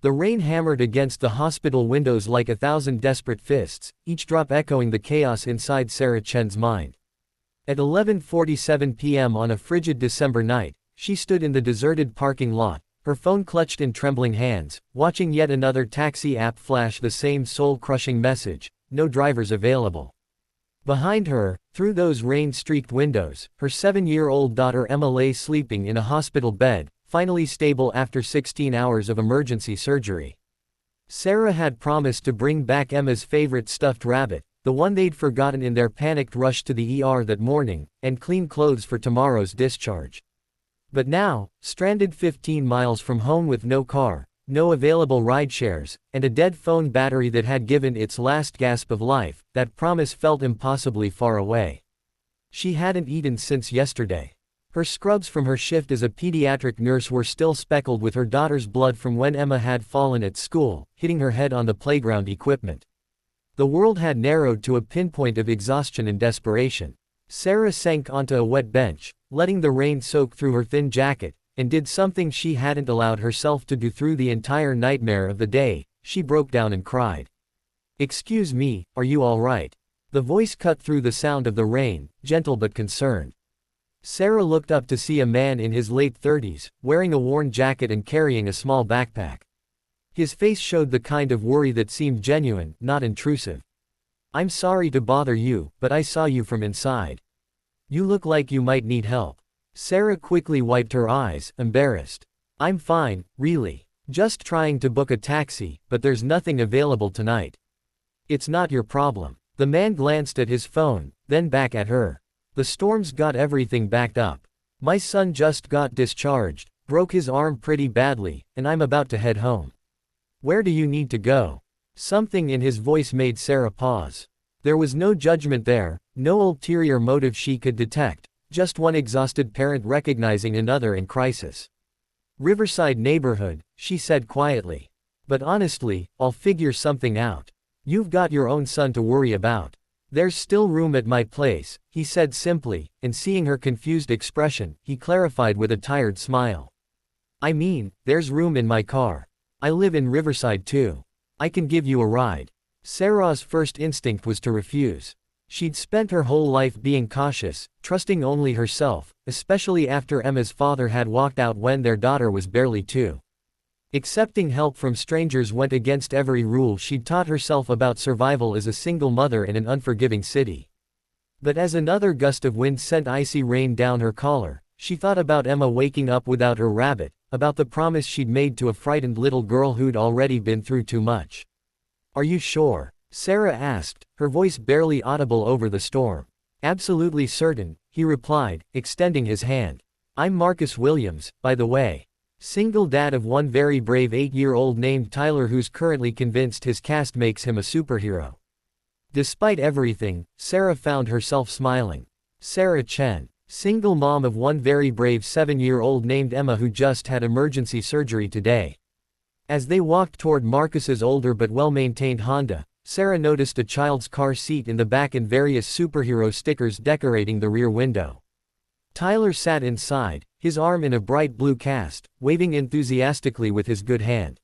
The rain hammered against the hospital windows like 1,000 desperate fists, each drop echoing the chaos inside Sarah Chen's mind. At 11:47 p.m. on a frigid December night, she stood in the deserted parking lot, her phone clutched in trembling hands, watching yet another taxi app flash the same soul-crushing message: no drivers available. Behind her, through those rain-streaked windows, her 7-year-old daughter Emma lay sleeping in a hospital bed, finally stable after 16 hours of emergency surgery. Sarah had promised to bring back Emma's favorite stuffed rabbit, the one they'd forgotten in their panicked rush to the ER that morning, and clean clothes for tomorrow's discharge. But now, stranded 15 miles from home with no car, no available rideshares, and a dead phone battery that had given its last gasp of life, that promise felt impossibly far away. She hadn't eaten since yesterday. Her scrubs from her shift as a pediatric nurse were still speckled with her daughter's blood from when Emma had fallen at school, hitting her head on the playground equipment. The world had narrowed to a pinpoint of exhaustion and desperation. Sarah sank onto a wet bench, letting the rain soak through her thin jacket, and did something she hadn't allowed herself to do through the entire nightmare of the day. She broke down and cried. "Excuse me, are you all right?" The voice cut through the sound of the rain, gentle but concerned. Sarah looked up to see a man in his late 30s, wearing a worn jacket and carrying a small backpack. His face showed the kind of worry that seemed genuine, not intrusive. "I'm sorry to bother you, but I saw you from inside. You look like you might need help." Sarah quickly wiped her eyes, embarrassed. "I'm fine, really. Just trying to book a taxi, but there's nothing available tonight." "It's not your problem." The man glanced at his phone, then back at her. "The storm's got everything backed up. My son just got discharged, broke his arm pretty badly, and I'm about to head home. Where do you need to go?" Something in his voice made Sarah pause. There was no judgment there, no ulterior motive she could detect, just one exhausted parent recognizing another in crisis. "Riverside neighborhood," she said quietly. "But honestly, I'll figure something out. You've got your own son to worry about." "There's still room at my place," he said simply, and seeing her confused expression, he clarified with a tired smile. "I mean, there's room in my car. I live in Riverside too. I can give you a ride." Sarah's first instinct was to refuse. She'd spent her whole life being cautious, trusting only herself, especially after Emma's father had walked out when their daughter was barely 2. Accepting help from strangers went against every rule she'd taught herself about survival as a single mother in an unforgiving city. But as another gust of wind sent icy rain down her collar, she thought about Emma waking up without her rabbit, about the promise she'd made to a frightened little girl who'd already been through too much. "Are you sure?" Sarah asked, her voice barely audible over the storm. "Absolutely certain," he replied, extending his hand. "I'm Marcus Williams, by the way. Single dad of one very brave 8-year-old named Tyler who's currently convinced his cast makes him a superhero." Despite everything, Sarah found herself smiling. Sarah Chen, single mom of one very brave 7-year-old named Emma who just had emergency surgery today. As they walked toward Marcus's older but well-maintained Honda, Sarah noticed a child's car seat in the back and various superhero stickers decorating the rear window. Tyler sat inside, his arm in a bright blue cast, waving enthusiastically with his good hand.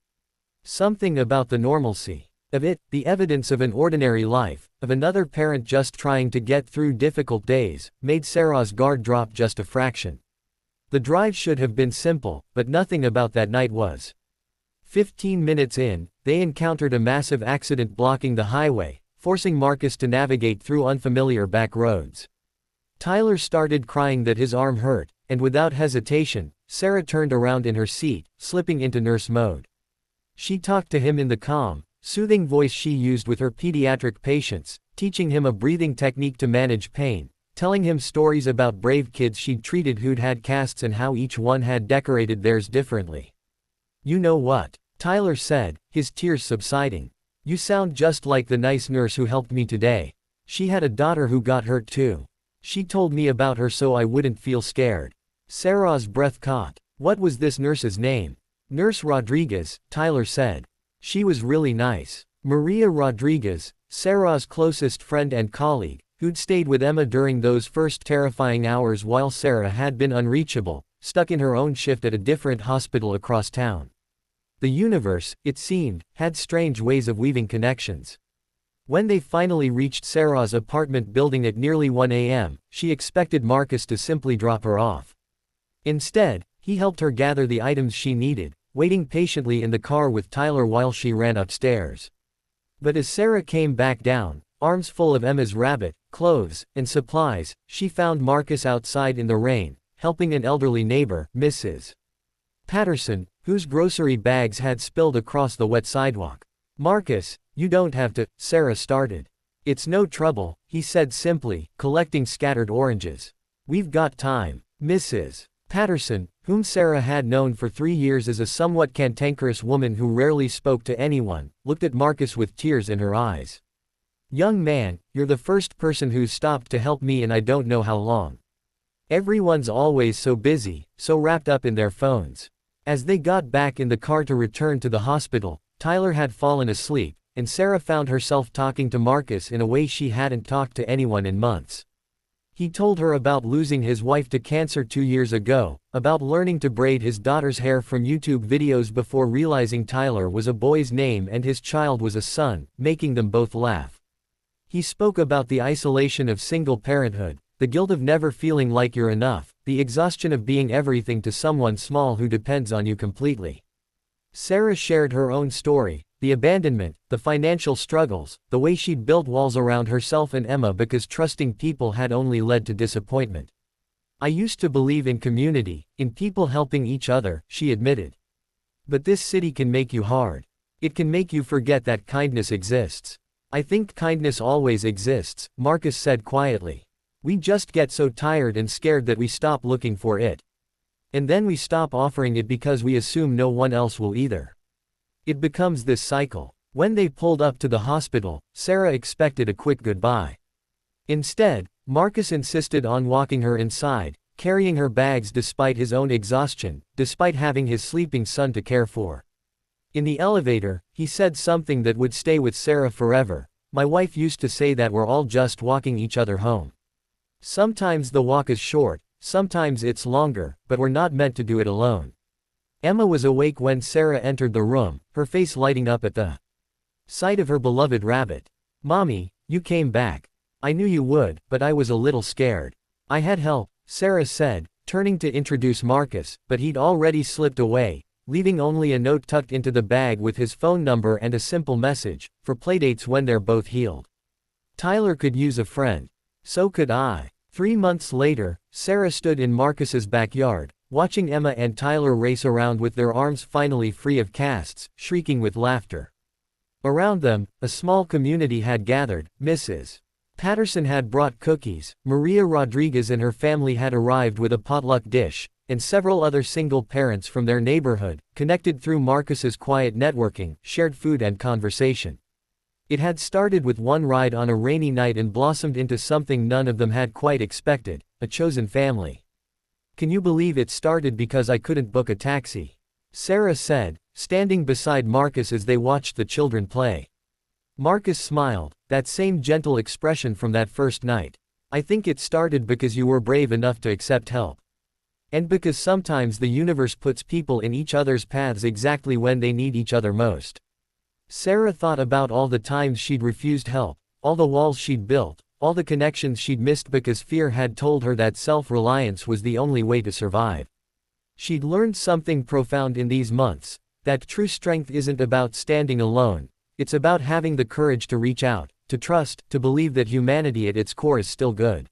Something about the normalcy of it, the evidence of an ordinary life, of another parent just trying to get through difficult days, made Sarah's guard drop just a fraction. The drive should have been simple, but nothing about that night was. 15 minutes in, they encountered a massive accident blocking the highway, forcing Marcus to navigate through unfamiliar back roads. Tyler started crying that his arm hurt, and without hesitation, Sarah turned around in her seat, slipping into nurse mode. She talked to him in the calm, soothing voice she used with her pediatric patients, teaching him a breathing technique to manage pain, telling him stories about brave kids she'd treated who'd had casts and how each one had decorated theirs differently. "You know what?" Tyler said, his tears subsiding. "You sound just like the nice nurse who helped me today. She had a daughter who got hurt too. She told me about her so I wouldn't feel scared." Sarah's breath caught. What was this nurse's name? "Nurse Rodriguez," Tyler said. "She was really nice." Maria Rodriguez, Sarah's closest friend and colleague, who'd stayed with Emma during those first terrifying hours while Sarah had been unreachable, stuck in her own shift at a different hospital across town. The universe, it seemed, had strange ways of weaving connections. When they finally reached Sarah's apartment building at nearly 1 a.m., she expected Marcus to simply drop her off. Instead, he helped her gather the items she needed, waiting patiently in the car with Tyler while she ran upstairs. But as Sarah came back down, arms full of Emma's rabbit, clothes, and supplies, she found Marcus outside in the rain, helping an elderly neighbor, Mrs. Patterson, whose grocery bags had spilled across the wet sidewalk. "Marcus, you don't have to," Sarah started. "It's no trouble," he said simply, collecting scattered oranges. "We've got time." Mrs. Patterson, whom Sarah had known for 3 years as a somewhat cantankerous woman who rarely spoke to anyone, looked at Marcus with tears in her eyes. "Young man, you're the first person who's stopped to help me in I don't know how long. Everyone's always so busy, so wrapped up in their phones." As they got back in the car to return to the hospital, Tyler had fallen asleep, and Sarah found herself talking to Marcus in a way she hadn't talked to anyone in months. He told her about losing his wife to cancer 2 years ago, about learning to braid his daughter's hair from YouTube videos before realizing Tyler was a boy's name and his child was a son, making them both laugh. He spoke about the isolation of single parenthood, the guilt of never feeling like you're enough, the exhaustion of being everything to someone small who depends on you completely. Sarah shared her own story, the abandonment, the financial struggles, the way she'd built walls around herself and Emma because trusting people had only led to disappointment. "I used to believe in community, in people helping each other," she admitted. "But this city can make you hard. It can make you forget that kindness exists." "I think kindness always exists," Marcus said quietly. "We just get so tired and scared that we stop looking for it. And then we stop offering it because we assume no one else will either. It becomes this cycle." When they pulled up to the hospital, Sarah expected a quick goodbye. Instead, Marcus insisted on walking her inside, carrying her bags despite his own exhaustion, despite having his sleeping son to care for. In the elevator, he said something that would stay with Sarah forever. "My wife used to say that we're all just walking each other home. Sometimes the walk is short, sometimes it's longer, but we're not meant to do it alone." Emma was awake when Sarah entered the room, her face lighting up at the sight of her beloved rabbit. "Mommy, you came back. I knew you would, but I was a little scared. I had help," Sarah said, turning to introduce Marcus, but he'd already slipped away, leaving only a note tucked into the bag with his phone number and a simple message, for playdates when they're both healed. Tyler could use a friend. So could I. 3 months later, Sarah stood in Marcus's backyard, watching Emma and Tyler race around with their arms finally free of casts, shrieking with laughter. Around them, a small community had gathered. Mrs. Patterson had brought cookies, Maria Rodriguez and her family had arrived with a potluck dish, and several other single parents from their neighborhood, connected through Marcus's quiet networking, shared food and conversation. It had started with one ride on a rainy night and blossomed into something none of them had quite expected, a chosen family. "Can you believe it started because I couldn't book a taxi?" Sarah said, standing beside Marcus as they watched the children play. Marcus smiled, that same gentle expression from that first night. "I think it started because you were brave enough to accept help. And because sometimes the universe puts people in each other's paths exactly when they need each other most." Sarah thought about all the times she'd refused help, all the walls she'd built, all the connections she'd missed because fear had told her that self-reliance was the only way to survive. She'd learned something profound in these months, that true strength isn't about standing alone, it's about having the courage to reach out, to trust, to believe that humanity at its core is still good.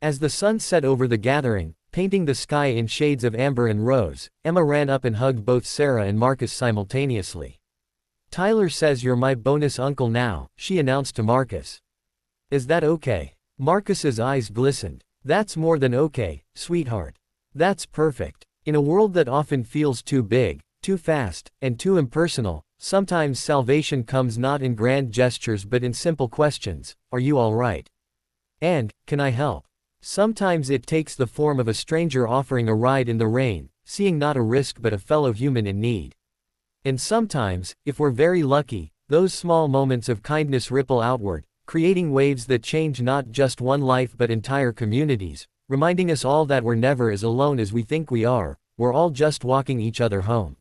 As the sun set over the gathering, painting the sky in shades of amber and rose, Emma ran up and hugged both Sarah and Marcus simultaneously. "Tyler says you're my bonus uncle now," she announced to Marcus. "Is that okay?" Marcus's eyes glistened. "That's more than okay, sweetheart. That's perfect. In a world that often feels too big, too fast, and too impersonal, sometimes salvation comes not in grand gestures but in simple questions. Are you all right? And, can I help?" Sometimes it takes the form of a stranger offering a ride in the rain, seeing not a risk but a fellow human in need. And sometimes, if we're very lucky, those small moments of kindness ripple outward, creating waves that change not just one life but entire communities, reminding us all that we're never as alone as we think we are, we're all just walking each other home.